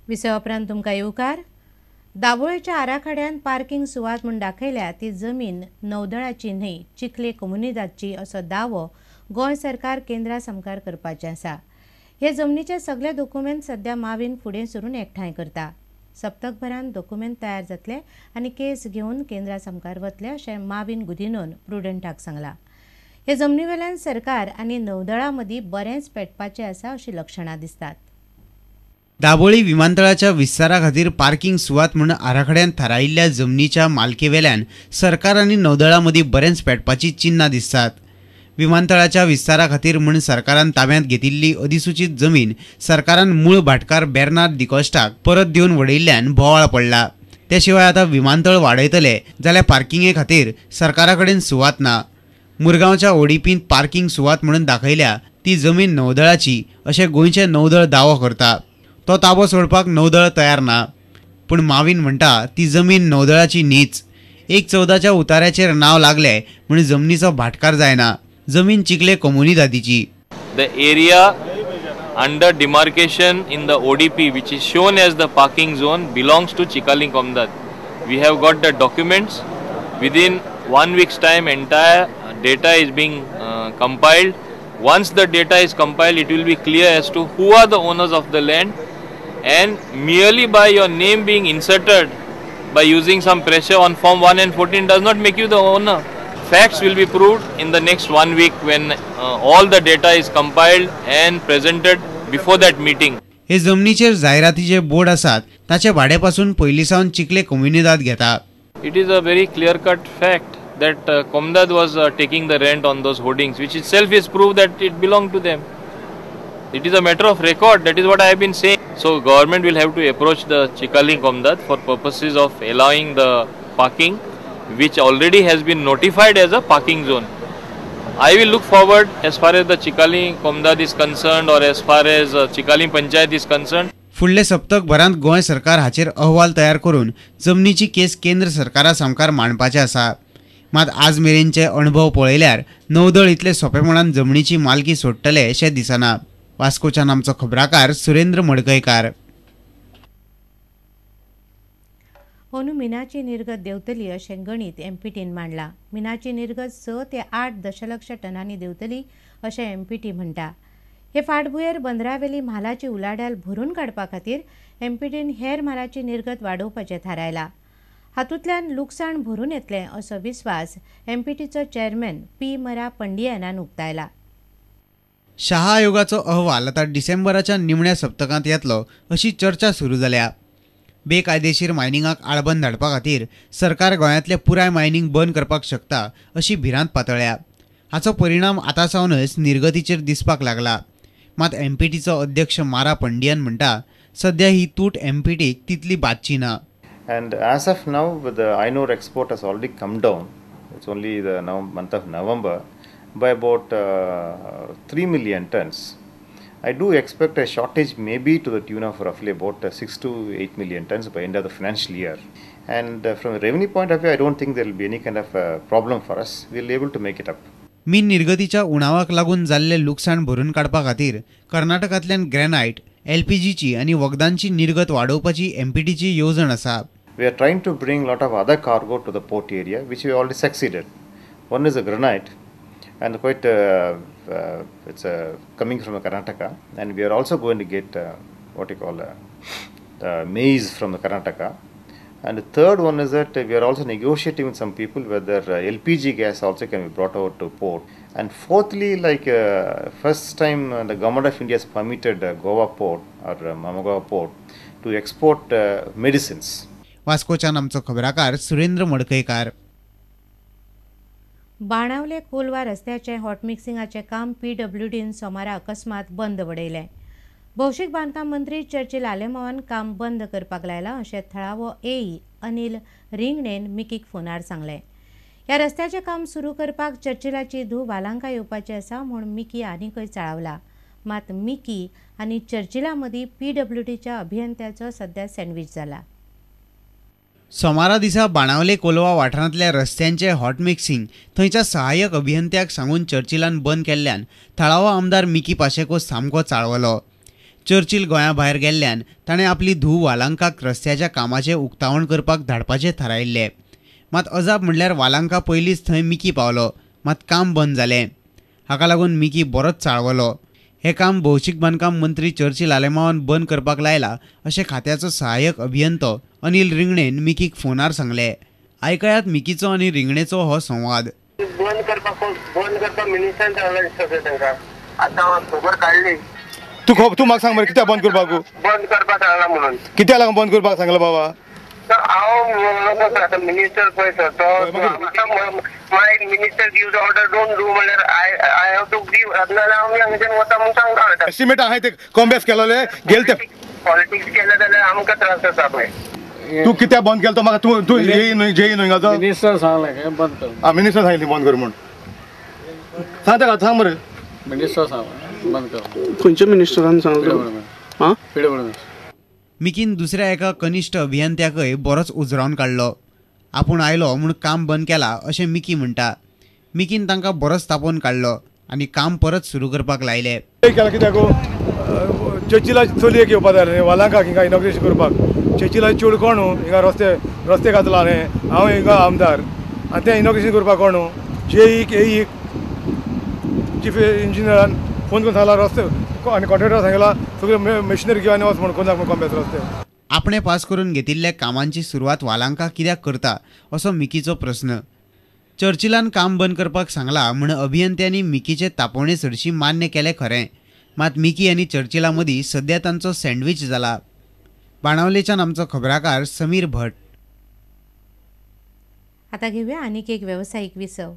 विसय उपरांत तुमकां येवकार. दाबोळेच्या आराखड्यान पार्किंग सुवात म्हूण दाखयल्या ती जमीन नौदळाची न्हय, चिखले कम्युनिदादची असो दावो गोंय सरकार केंद्रा समकार करपाचें आसा. हे जमनीचे सगळे डॉक्युमेंट सध्या माविन फुडें सरून एकठांय करता. सप्तकभरान डॉक्युमेंट तयार जातले आनी केस घेवन केंद्रा समकार वतले अशें माविन गुदिनोन प्रुडंटाक सांगलां. हे जमनी वेल्यान सरकार आनी नौदळा मदीं बरेंच पेटपाचें आसा अशी लक्षणां दिसतात. दाबोळी विमानतळाच्या विस्तारा खातीर पार्किंग सुवात म्हूण आराखड्यान थारायिल्ल्या जमनीच्या मालके वेल्यान सरकार आनी नौदळा मदीं बरेंच पेटपाची चिन्नां दिसतात. विमानतळाच्या विस्तारा खातीर म्हूण सरकारान ताब्यांत घेतिल्ली अधिसुचीत जमीन सरकारान मूळ भाटकार बेर्नार्ड दिकोस्टाक परत दिवन वडयिल्ल्यान बोवाळ पडला. त्या शिवाय आतां विमानतळ वाडयतले जाल्यार पार्किंगे खातीर सरकारा कडेन सुवात ना. मुरगांवच्या ओडिपींत पार्किंग सुवात म्हणून दाखयल्या ती जमीन नौदळाची अशें गोंयचें नौदळ दावो करता. तो ताबो सोडपाक नौदळ तयार ना. पूण माविन म्हणटा ती जमीन नौदळाची न्हीच. 1/14 उतार्याचेर नांव लागले म्हूण जमनीचो भाटकार जायना. जमीन Chikhale कम्युनिदादीची. The area under demarcation in the ODP, which is shown as the parking zone, belongs to Chikaling Komdad. We have got the documents. Within 1 week's time, entire data is being compiled. Once the data is compiled, it will be clear as to who are the owners of the land, and merely by your name being inserted by using some pressure on Form 1 and 14 does not make you the owner. Facts will be proved in the next 1 week when all the data is compiled and presented before that meeting. हे जमनीचेर जायरातीचे board आसात ताचे भाड्यापासून पयलींसावन चिखले कम्युनिदाद घेता. It is a very clear cut fact that Komdad was taking the rent on those hoardings, which itself is proof that it belonged to them. It is a matter of record. That is what I have been saying. So government will have to approach the Chikaling Komdad for purposes of allowing the parking, which already has been notified as a parking zone. I will look forward as far as the Chikaling Komdad is concerned or as far as Chikaling Panchayat is concerned. फुडले सप्तक भरांत गोंय सरकार हाचेर अहवाल तयार करून जमनीची केस केंद्र सरकारा समकार मांडपाचे आसा. मात आज मेरेनचे अणभव पळयल्यार नौदळ इतले सोंपेपणान जमनीची मालकी सोडटले अशें दिसना. वास्कोच्यान आमचो खबराकार सुरेंद्र मडकयकार. अंदू मिनाची निर्गत देंवतली अशें गणीत एमपीटीन मांडलां. मिनाची निर्गत 6 ते 8 दशलक्ष टनांनी देंवतली अशें एमपीटी म्हणटा. हे फाटभुंयेर बंदरावेली म्हालाची उलाढाल भरून काडपा खातीर एमपीटीन हेर म्हालाची निर्गत वाडोवपाचें थारायलां. हातूंतल्यान लुकसाण भरून येतलें असो विस्वास एमपीटीचो चेअरमॅन पी मरा पंडियानान उक्तायला. शाह आयोगाचो अहवाल आतां डिसेंबराच्या निमण्या सप्तकांत येतलो अशी चर्चा सुरू जाल्या. बेकायदेशीर मायनिंगाक आळबंद हाडपा खातीर सरकार गोंयांतले पुराय मायनिंग बंद करपाक शकता अशी भिरांत पातळ्या. हाचो परिणाम आतां सावनच निर्गतीचेर दिसपाक लागला. मात एमपीटीचो अध्यक्ष मारा पंडियन म्हणटा सध्या ही तूट एमपीटीक तितली बादची ना. And as of now, with the iron ore export has already come down. It's only the month of November by about 3 million tons. I do expect a shortage maybe to the tune of roughly about 6 to 8 million tons by end of the financial year. And from a revenue point of view, I don't think there will be any kind of problem for us. We'll be able to make it up. मीन निर्गतीच्या उणावाक लागून जाल्ले लुकसाण भरून काडपा खातीर कर्नाटकांतल्यान granite, एलपीजीची आनी वखदांची निर्गत वाडोवपाची एमपीटीची येवजण आसा. We are trying to bring a lot of other cargo to the port area, which we already succeeded. One is a granite, and quite it's coming from Karnataka, and we are also going to get what you call the maize from the Karnataka. And the third one is that we are also negotiating with some people whether LPG gas also can be brought over to port. And fourthly, like first time the government of India has permitted Goa port or Mamagoa port to export medicines. वास्कोच्यान आमचो खबराकार सुरेंद्र मडकयकार. बाणावले कोलवा रस्त्याचे hot मिक्सिंगाचें काम पीडब्ल्यूडीन सोमारा अकस्मात बंद पडयलें. भौशीक बांदकाम मंत्री Churchill आलेमावान काम बंद करपाक लायलां अशें थळावो एई अनिल रिंगणेन मिकीक फोनार सांगलें. ह्या रस्त्याचें काम सुरू करपाक चर्चिलाची धूव वालांका येवपाची आसा म्हूण मिकी आनीकय चाळवला. मात मिकी आनी चर्चिला मदीं पीडब्ल्यूडीच्या अभियंत्याचो सध्या सँडवीच जाला. सोमारा दिसा बाणावले कोलवा वाठारांतल्या रस्त्यांचे हॉट मिक्सिंग थंयच्या सहाय्यक अभियंत्याक सांगून चर्चिलान बंद केल्ल्यान थळावो आमदार मिकी पाशेको सामको चाळवलो. चर्चिल गोंया भायर गेल्ल्यान ताणें आपली धूव वालांकाक रस्त्याच्या कामाचें उक्तावण करपाक धाडपाचें थारायिल्लें. मात अजाप म्हणल्यार वालांका पयलींच थंय मिकी पावलो, मात काम बंद जालें. हाका लागून मिकी बरोच चाळवलो. हें काम भौशीक बांदकाम मंत्री चर्चिल आलेमांवान बंद करपाक लायला अशें खात्याचो सहाय्यक अभियंतो अनिल रिंगणेन मिकीक फोनार सांगलें. आयकयात मिकीचो आनी रिंगणेचो हो संवाद. बंद करपाक मिनिस्टरान सांगलें आतां खबर काडली. तू म्हाका सांग मरे कित्याक बंद करपाक बंद करपाक सांगला म्हणून. कित्याक लागून बंद करपाक सांगला बाबा? हांव मिनिस्टर पळय सर तो my minister gives order don't do म्हणल्यार आय हॅव टू गिव नाजाल्यार हांव हांगाच्यान वता म्हणून सांगता. एस्टिमेट आहाय ते कॉम्बॅस केलेले गेल ते पॉलिटिक्स केले जाल्यार आमकां त्रास जाता पळय. तू कित्याक बंद केलो तो म्हाका तू जेई न्हय गाजो मिनिस्टर सांगलें बंद कर. मिनिस्टर सांगितली बंद कर म्हूण. सांग ताका सांग मरे. मिनिस्टर सांगलें बंद कर. खंयच्या मिनिस्टरान सांगलें? हां मिकीन दुसऱ्या एका कनिश्ट अभियंत्याकय बरोच उजरावन काडलो. आपूण आयलो म्हूण काम बंद केलां अशें मिकी म्हणटा. मिकीन तांकां बरोच तापोवन काडलो आनी काम परत सुरू करपाक लायलें. केला कित्याक चर्चिला चलयेक येवपाक जाय वालांकाक हिंगा इनॉग्रेशन करपाक. चर्चिला चेडूं कोण हिंगा रस्ते घातला न्ही. हांव हिंगा आमदार आनी तें इनॉग्रेशन करपाक कोण जेईक एईक चीफ इंजिनियरान फोन करून सांगला रस्ते आनी कॉन्ट्रॅक्टर सांगला सगळे मशिनरी घेवन वच म्हणून कोणाक कॉम्बॅस रस्ते. आपणे पास करून घेतिल्ल्या कामांची सुरवात वालांका कित्याक करता असो मिकीचो प्रस्न. चर्चिलान काम बंद करपाक सांगला म्हण अभियंत्यांनी मिकीचे तापोवणे चडशी मान्य केलें खरें. मात मिकी आनी चर्चिला मदीं सद्या तांचो सँडवीच जाला. बाणावलेच्यान आमचो खबराकार समीर भट. आतां घेवया आनीक एक वेवसायीक विसव.